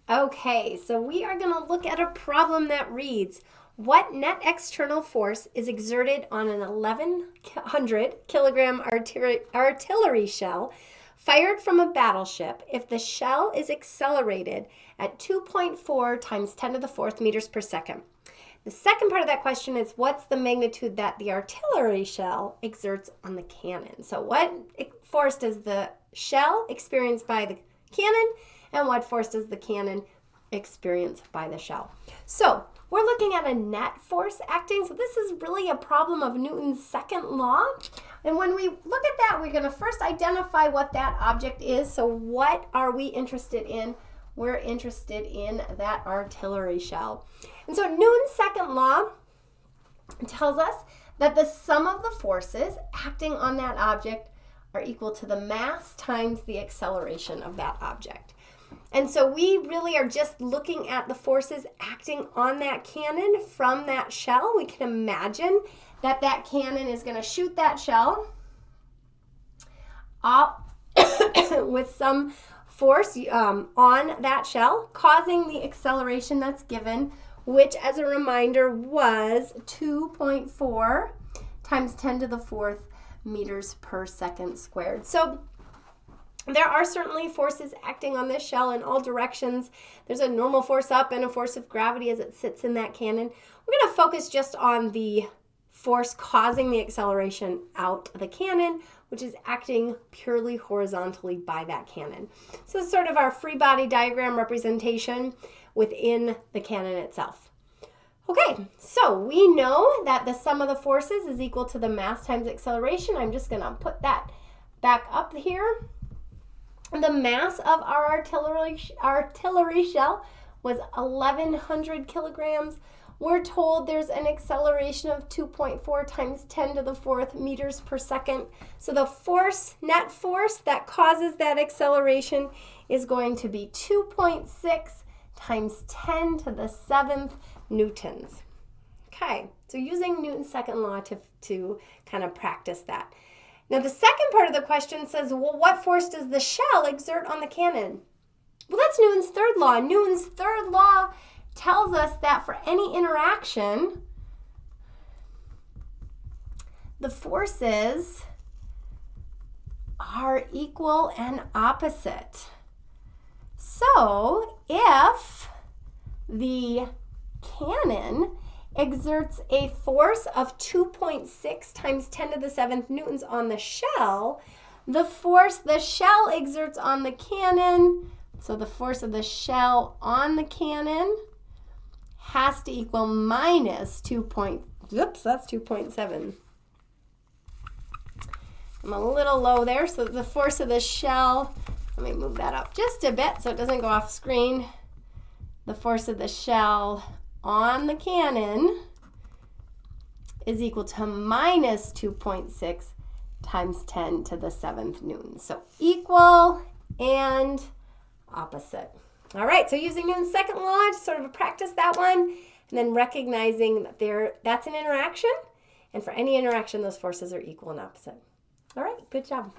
Okay, so we are going to look at a problem that reads, what net external force is exerted on an 1,100 kilogram artillery shell fired from a battleship if the shell is accelerated at 2.4 times 10 to the fourth meters per second? The second part of that question is, what's the magnitude that the artillery shell exerts on the cannon? So what force does the shell experience by the cannon, and what force does the cannon experience by the shell? So we're looking at a net force acting. So this is really a problem of Newton's second law. And when we look at that, we're going to first identify what that object is. So what are we interested in? We're interested in that artillery shell. And so Newton's second law tells us that the sum of the forces acting on that object are equal to the mass times the acceleration of that object. And so we really are just looking at the forces acting on that cannon from that shell. We can imagine that that cannon is going to shoot that shell with some force on that shell, causing the acceleration that's given, which, as a reminder, was 2.4 times 10 to the fourth meters per second squared. So there are certainly forces acting on this shell in all directions. There's a normal force up and a force of gravity as it sits in that cannon. We're going to focus just on the force causing the acceleration out of the cannon, which is acting purely horizontally by that cannon. So it's sort of our free body diagram representation within the cannon itself. Okay, so we know that the sum of the forces is equal to the mass times acceleration. I'm just going to put that back up here. The mass of our artillery shell was 1,100 kilograms. We're told there's an acceleration of 2.4 times 10 to the fourth meters per second. So the force, net force that causes that acceleration is going to be 2.6 times 10 to the seventh newtons. Okay, so using Newton's second law to kind of practice that. Now the second part of the question says, well, what force does the shell exert on the cannon? Well, that's Newton's third law. Newton's third law tells us that for any interaction, the forces are equal and opposite. So if the cannon exerts a force of 2.6 times 10 to the seventh newtons on the shell, the force the shell exerts on the cannon, so the force of the shell on the cannon, has to equal minus 2.7. I'm a little low there, so the force of the shell, let me move that up just a bit so it doesn't go off screen. The force of the shell on the cannon is equal to minus 2.6 times 10 to the seventh newtons. So equal and opposite. All right, so using Newton's second law to sort of practice that one, and then recognizing that that's an interaction, and for any interaction, those forces are equal and opposite. All right, good job.